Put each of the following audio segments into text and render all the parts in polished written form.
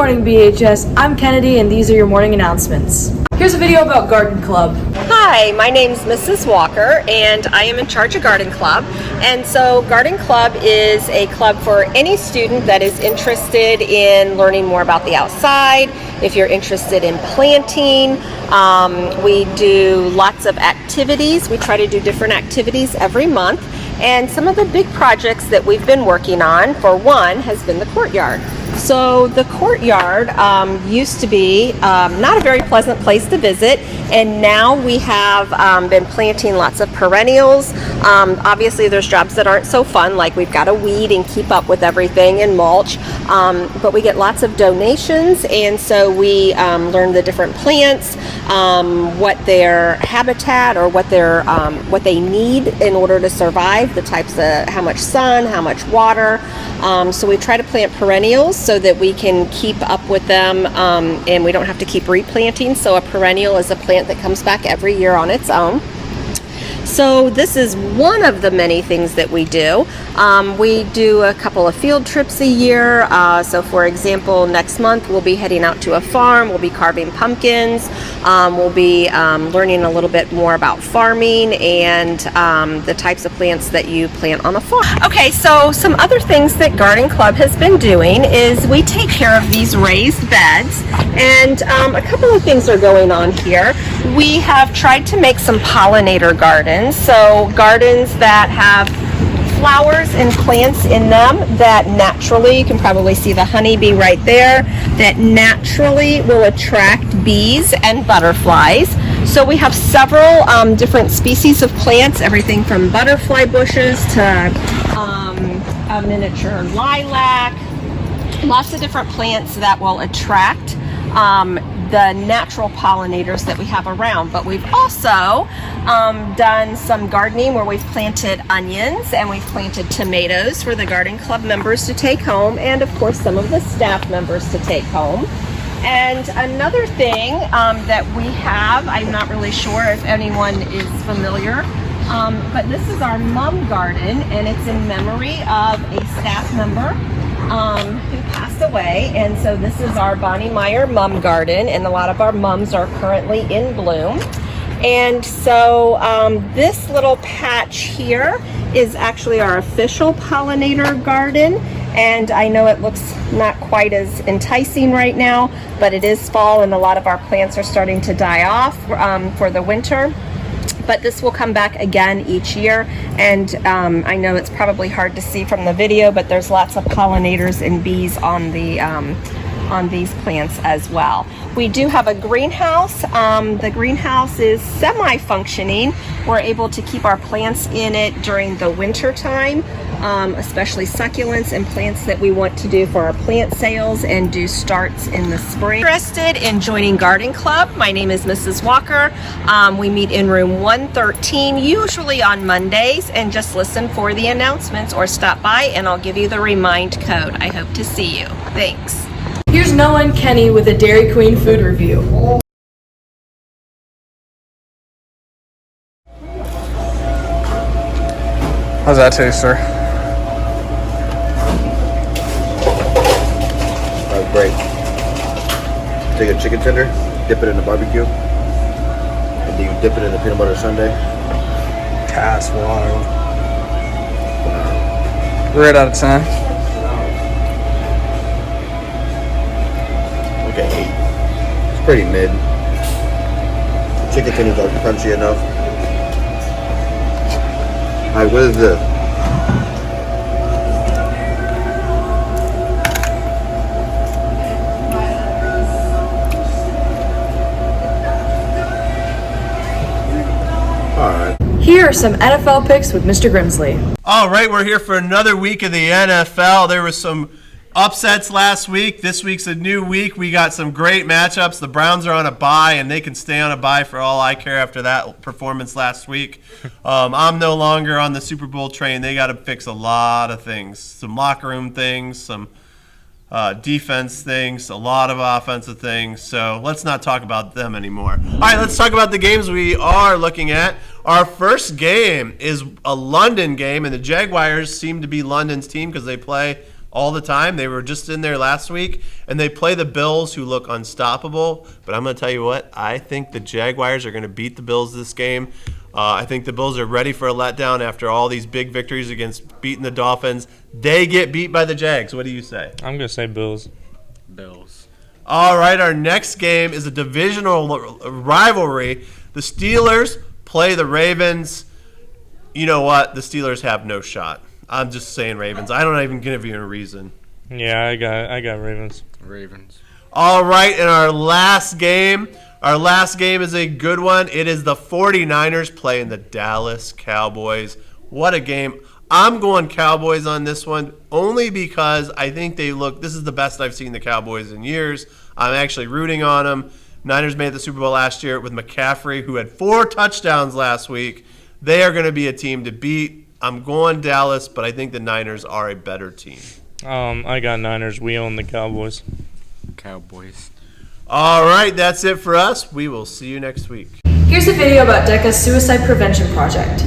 Morning BHS. I'm Kennedy, and these are your morning announcements. Here's a video about Garden Club. Hi, my name's Mrs. Walker, and I am in charge of Garden Club. And so Garden Club is a club for any student that is interested in learning more about the outside. If you're interested in planting, we do lots of activities. We try to do different activities every month. And some of the big projects that we've been working on, for one, has been the courtyard. So the courtyard used to be not a very pleasant place to visit, and now we have been planting lots of perennials. Obviously there's jobs that aren't so fun, like we've got to weed and keep up with everything and mulch, but we get lots of donations, and so we learn the different plants, what their habitat or what they need in order to survive, the types of how much sun, how much water. So we try to plant perennials so that we can keep up with them, and we don't have to keep replanting. So a perennial is a plant that comes back every year on its own. So this is one of the many things that we do. We do a couple of field trips a year. So for example, next month we'll be heading out to a farm. We'll be carving pumpkins. We'll be learning a little bit more about farming and the types of plants that you plant on a farm. Okay, so some other things that Garden Club has been doing is we take care of these raised beds, and a couple of things are going on here. We have tried to make some pollinator gardens. So gardens that have flowers and plants in them that naturally, you can probably see the honeybee right there, that naturally will attract bees and butterflies. So we have several different species of plants, everything from butterfly bushes to a miniature lilac, lots of different plants that will attract the natural pollinators that we have around. But we've also done some gardening where we've planted onions and we've planted tomatoes for the Garden Club members to take home, and of course some of the staff members to take home. And another thing that we have, I'm not really sure if anyone is familiar, but this is our mum garden, and it's in memory of a staff member who passed away. And so this is our Bonnie Meyer Mum Garden, and a lot of our mums are currently in bloom. And so this little patch here is actually our official pollinator garden, and I know it looks not quite as enticing right now, but it is fall and a lot of our plants are starting to die off for the winter. But this will come back again each year, and I know it's probably hard to see from the video, but there's lots of pollinators and bees on these plants as well. We do have a greenhouse. The greenhouse is semi-functioning. We're able to keep our plants in it during the winter time, especially succulents and plants that we want to do for our plant sales and do starts in the spring. Interested in joining Garden Club? My name is Mrs. Walker. We meet in room 113, usually on Mondays, and just listen for the announcements or stop by and I'll give you the remind code. I hope to see you. Thanks. Here's Noah and Kenny with a Dairy Queen food review. How's that taste, sir? Great. Take a chicken tender, dip it in the barbecue, and then you dip it in the peanut butter sundae. That's wild. Right out of 10. Okay, 8. It's pretty mid. The chicken tenders are crunchy enough. Alright, what is this? Here are some NFL picks with Mr. Grimsley. All right, we're here for another week of the NFL. There were some upsets last week. This week's a new week. We got some great matchups. The Browns are on a bye, and they can stay on a bye for all I care after that performance last week. I'm no longer on the Super Bowl train. They got to fix a lot of things, some locker room things, some defense things, a lot of offensive things. So let's not talk about them anymore. All right, let's talk about the games we are looking at. Our first game is a London game, and the Jaguars seem to be London's team because they play all the time. They were just in there last week, and they play the Bills, who look unstoppable. But I'm going to tell you what, I think the Jaguars are going to beat the Bills this game. I think the Bills are ready for a letdown after all these big victories against beating the Dolphins. They get beat by the Jags. What do you say? I'm going to say Bills. Bills. All right, our next game is a divisional rivalry. The Steelers play the Ravens. You know what? The Steelers have no shot. I'm just saying Ravens. I don't even give you a reason. Yeah, I got Ravens. Ravens. All right, and our last game is a good one. It is the 49ers playing the Dallas Cowboys. What a game. I'm going Cowboys on this one only because I think this is the best I've seen the Cowboys in years. I'm actually rooting on them. Niners made the Super Bowl last year with McCaffrey, who had 4 touchdowns last week. They are going to be a team to beat. I'm going Dallas, but I think the Niners are a better team. I got Niners. We own the Cowboys. Cowboys. All right, that's it for us. We will see you next week. Here's a video about DECA's suicide prevention project.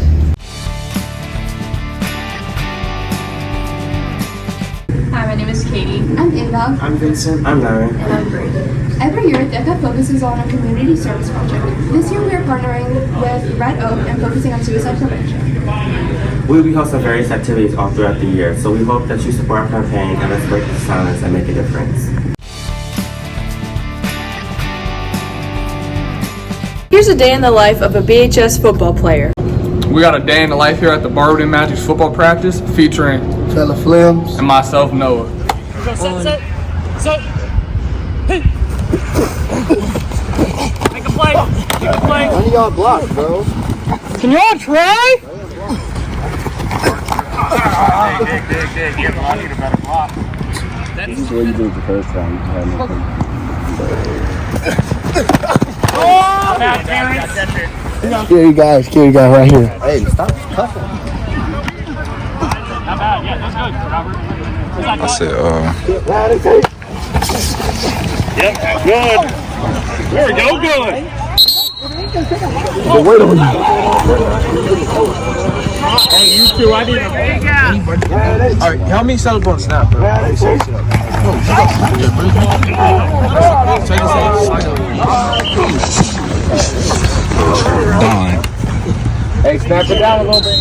Hi, my name is Katie. I'm Ava. I'm Vincent. I'm Larry. And I'm Brady. Every year, DECA focuses on a community service project. This year, we are partnering with Red Oak and focusing on suicide prevention. We'll be hosting various activities all throughout the year, so we hope that you support our campaign and let's break the silence and make a difference. Here's a day in the life of a BHS football player. We got a day in the life here at the Barberton Magic football practice featuring Fella Flims. and myself, Noah. Set. Hey. Make a play. None of y'all blocked, bro. Can y'all try? Dig. You're blocking a better block. This is what you did the first time. You had no Scary guy right here. Hey, stop cuffing. Not bad. Yeah, that's good, Robert. I said, Yep, good. There we go, good. Wait on you. Hey, you two, I need a all right, help me celebrate on snap, bro. Don. Hey, snap it down a little bit.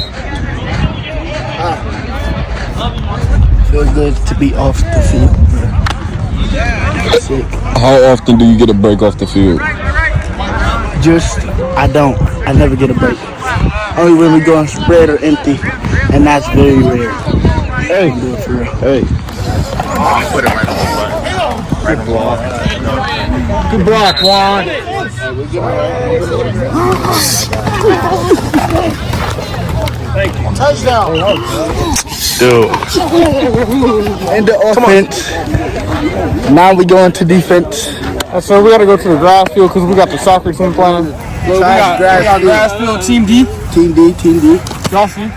Feels good to be off the field, bro. Sick. How often do you get a break off the field? I never get a break. Only when we go on spread or empty, and that's very rare. Hey, do it for real. Hey. Put it right on the butt. Right block. good block, Juan. Touchdown. Dude. In the offense. Now we go into defense. So we got to go to the grass field because we got the soccer team playing. We got grass field, team D. Team D. Y'all see?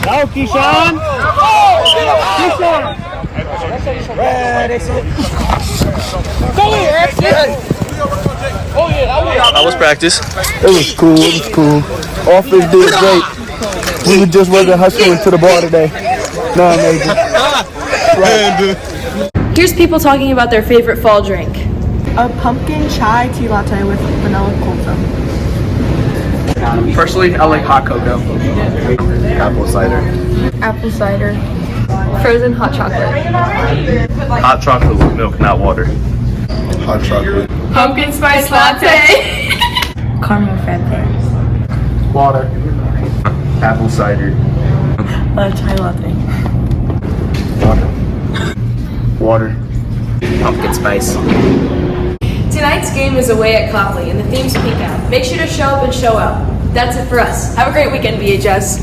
Go, Keyshawn. How was practice? It was cool. Offense did great. We wasn't hustling to the ball today. No, amazing. Here's people talking about their favorite fall drink. A pumpkin chai tea latte with vanilla cold foam. Personally, I like hot cocoa. Apple cider. Apple cider. Frozen hot chocolate. Hot chocolate with milk, not water. Hot chocolate. Pumpkin spice latte. Caramel frappe. Water. Apple cider. Chai latte. Water. Pumpkin spice. Tonight's game is away at Copley, and the theme's Peek Out. Make sure to show up and show out. That's it for us. Have a great weekend, BHS.